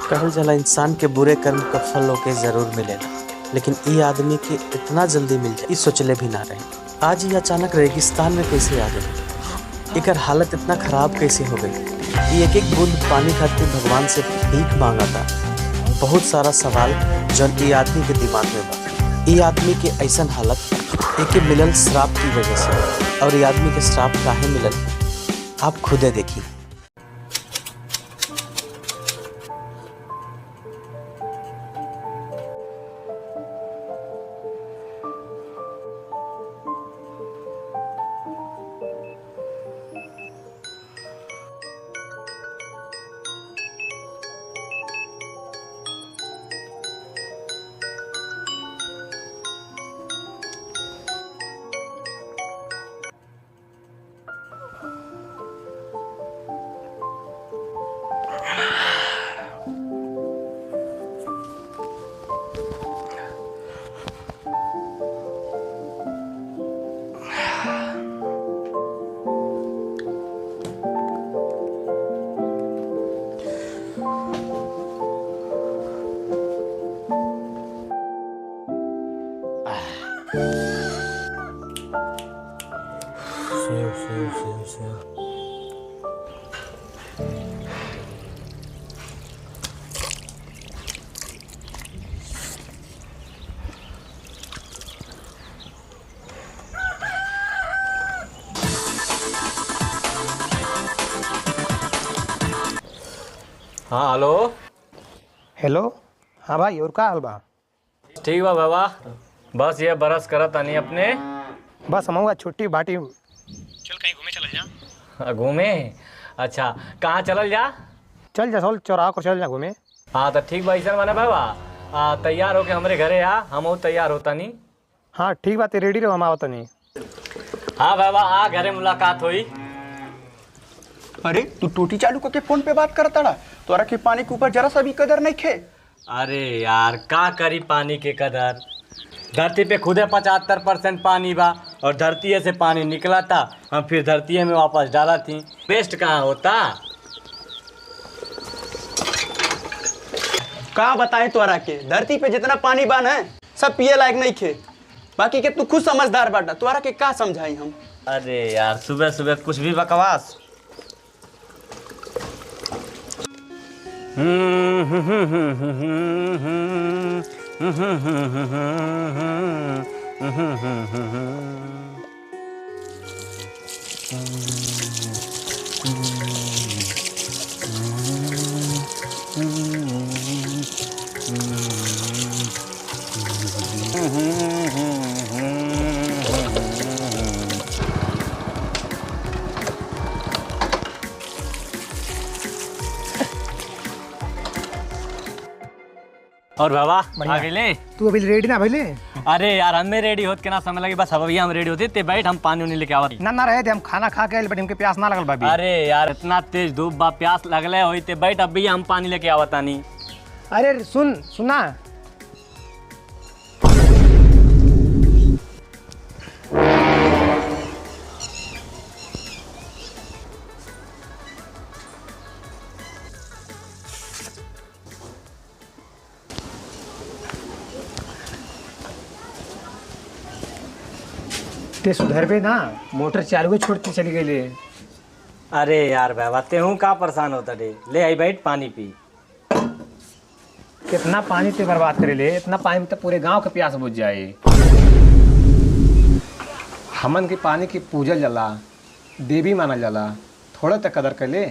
कहल जाला इंसान के बुरे कर्म का फल ओके जरूर मिलेला, लेकिन ई आदमी के इतना जल्दी मिल जाए ई सोचले भी ना रहे। आज ये अचानक रेगिस्तान में कैसे आ गई, एकर हालत इतना खराब कैसे हो गई। ये एक एक बूंद पानी खातिर भगवान से भीख मांगा था। बहुत सारा सवाल जौन ई आदमी के दिमाग में बा। ई आदमी के ऐसन हालत एके मिलल श्राप की वजह से, और ये आदमी के श्राप काहे मिलल आप खुदे देखी। हाँ हेलो। हेलो। हाँ भाई, और का हाल बा? ठीक बा बाबा, बस ये बरस करत आनी अपने। बस हम छुट्टी बाटी, चल कहीं घूमे चल जा। घूमे? अच्छा, कहाँ चलल जा? चल जा सोल चौराहा को चल जा घूमे। हाँ तो ठीक बा, ऐसा माने बाबा तैयार होके हमरे घरे आ, हम तैयार होता नहीं। हाँ ठीक बात, रेडी रहो, हम आवत नहीं। हाँ बाबा आ, घरे मुलाकात हुई। अरे तू टूटी चालू करके फोन पे बात करता रहा, तोरा के पानी के ऊपर जरा सा भी कदर नहीं खे। अरे यार का करी पानी के कदर, धरती पे खुदे 75% पानी बा, और धरती से पानी निकला था, हम फिर धरती में वापस डाला थी। वेस्ट कहाँ होता। का बताएं तोरा के, धरती पे जितना पानी बा ना सब पिए लायक नहीं खे। बाकी के तू खुद समझदार बाटा, तोरा के का समझाई हम। अरे यार सुबह सुबह कुछ भी बकवास। और बाबा आ गए? तू अभी रेडी ना भैले? अरे यार हमें रेडी होत के ना समय लगे, बस अभी हम रेडी होते ते बैठ, हम पानी उनी लेके आवत। ना रहे थे, हम खाना खा के आइल, बट हमके प्यास ना लगल भाभी। अरे यार इतना तेज धूप बा, प्यास लगले होई ते बैठ, अभी हम पानी लेके आवत आनी। अरे सुना ते सुधर पे ना, मोटर चालू छोड़ती चली गई। अरे यार बाबा तेहू का परेशान होता रे, ले आई बैठ पानी पी। कितना पानी ते बर्बाद करे ले, इतना पानी में तो पूरे गांव के प्यास बुझ जाए। हमन के पानी की पूजल जाला, देवी माना जाला, थोड़ा तक कदर कर ले।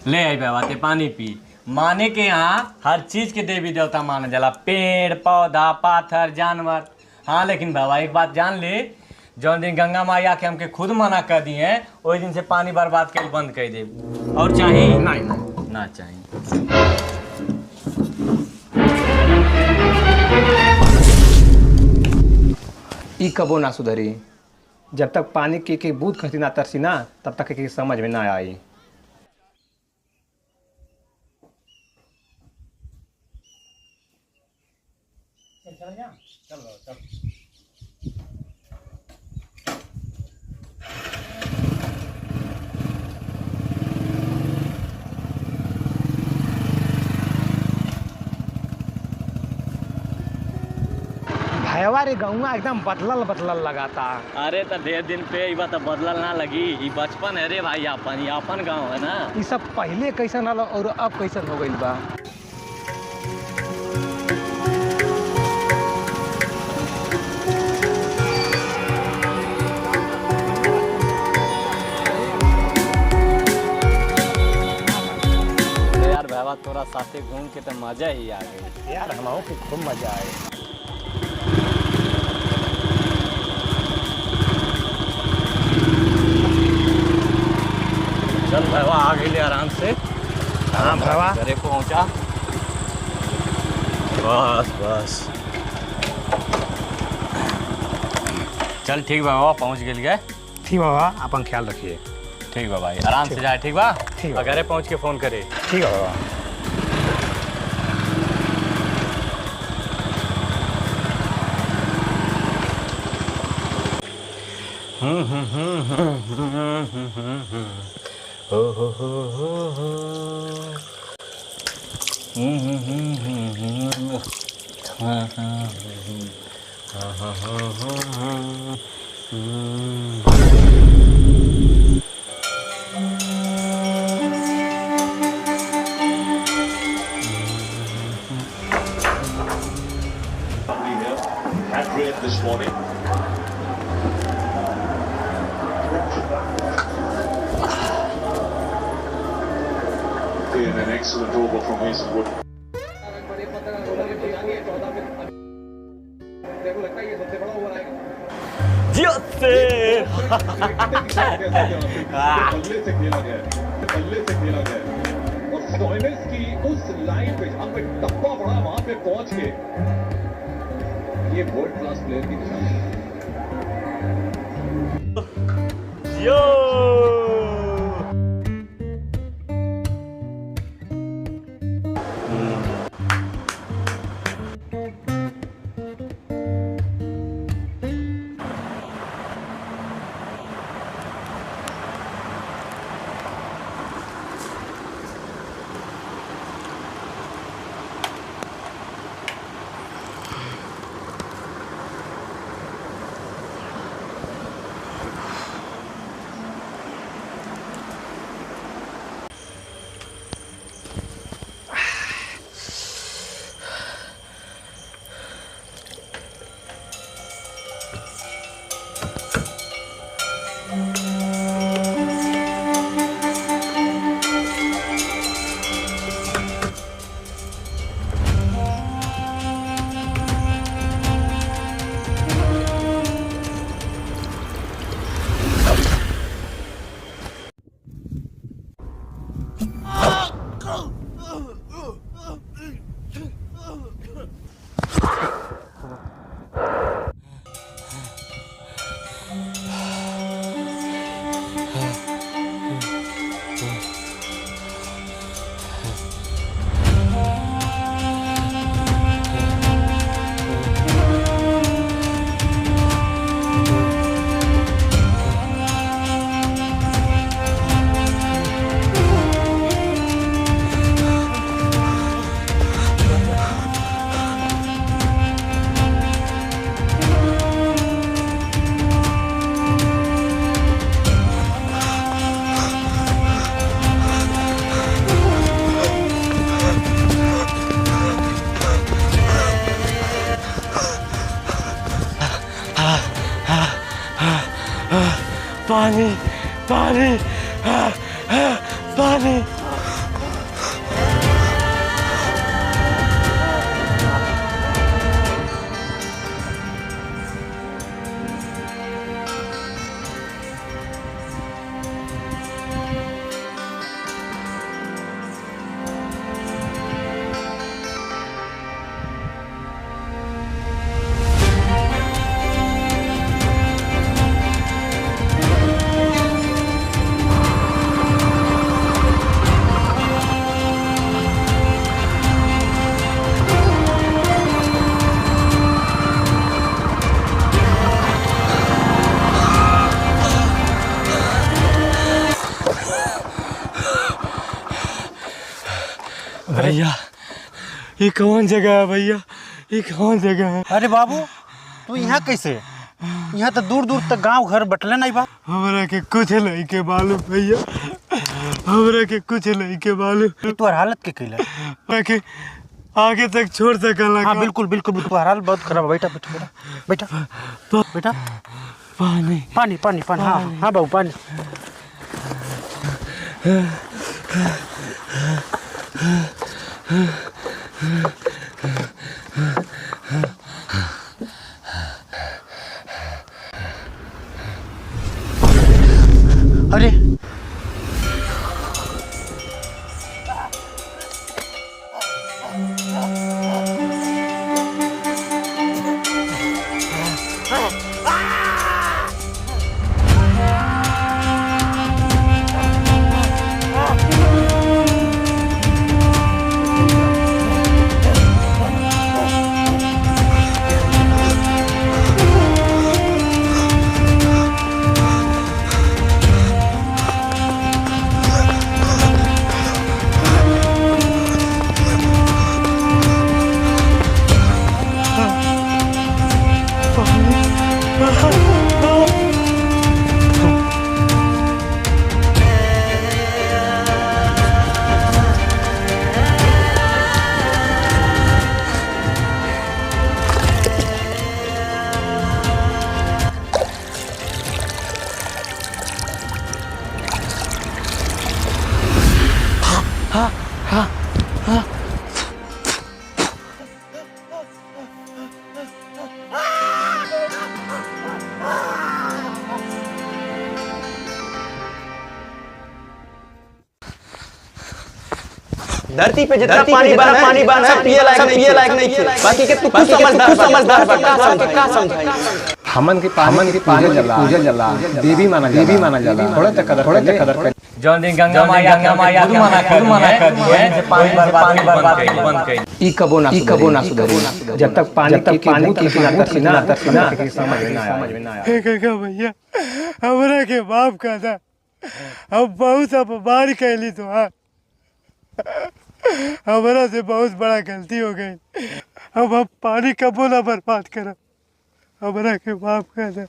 ले आई बाबा ते पानी पी। माने के यहाँ हर चीज के देवी देवता माना जाला, पेड़ पौधा पाथर जानवर। हाँ लेकिन बाबा एक बात जान ले, जौन दिन गंगा माया के हमके खुद मना कर दी है, वही दिन से पानी बर्बाद कर बंद कर दे। और चाहिए? नहीं ना चाहिए। ई कबो ना सुधरी, जब तक पानी की बूंद खसी ना तरसी ना, तब तक की समझ में ना आई। भैया रे गौवा एकदम बदलल बदलल लगाता। अरे तो ढेर दिन पे ई बात बदलल ना लगी, ई बचपन है रे भाई, अपन गाँव है ना। ये सब पहले कैसन रहल और अब कैसन हो गइल बा। यार भाई तोरा साथे घूम के तो मजा ही आ गई यार हमको के खूब मजा आए। चल भाई आ गई आराम से। हाँ भैया घरे पहुंचा। बस बस चल ठीक बा बाबा, पहुंच गए। ठीक बाबा, अपन ख्याल रखिए। ठीक बा भाई, आराम से जाए। ठीक बा, ठीक बा। घरे पहुंच के फोन करे। ठीक है बाबा। Had rain this morning. In an excellent over from Hazelwood. जियो से बल्ले से खेला गया और सोइनिस की उस लाइन पे जहां पे टप्पा पड़ा वहां पे पहुंच के ये वर्ल्ड क्लास प्लेयर की निशानी है। यो पानी पानी पानी। भैया ये कौन जगह है भैया, ये कौन जगह है? अरे बाबू तू यहाँ कैसे? यहाँ तो दूर दूर तक गांव घर बटले नहीं बा। हमरा के कुछ नहीं के मालूम भैया, हमरा के कुछ नहीं के मालूम। तोहर हालत के कैला? हमरा के आगे तक छोड़ सकला। हाँ बिल्कुल बिल्कुल, तोहर हालत बहुत खराब है। बैठा बैठा बैठा बैठा बैठा। पानी पानी पानी पानी। हाँ हाँ बाबू पानी। अरे धरती पे जितना पानी बना सब पिए लायक नहीं थे। बाकी के तू खुद समझदार बा। का समझाई? हमन के पानी पूजा जला देवी माना जाला। थोड़ा तक कदर कर। जौन दिन गंगा माया खुद मना कर दिए जे पानी बर्बाद बंद कर। ई कबो ना सुधरी जब तक पानी की ना तरसीना के समझ में ना आया। हे गंगा भैया, हमरा के माफ कर दा। हम बहुत अपमान कैली तोहार, हमरा से बहुत बड़ा गलती हो गई। अब हम पानी कबो ना बर्बाद करब, हमरा के माफ कर दे।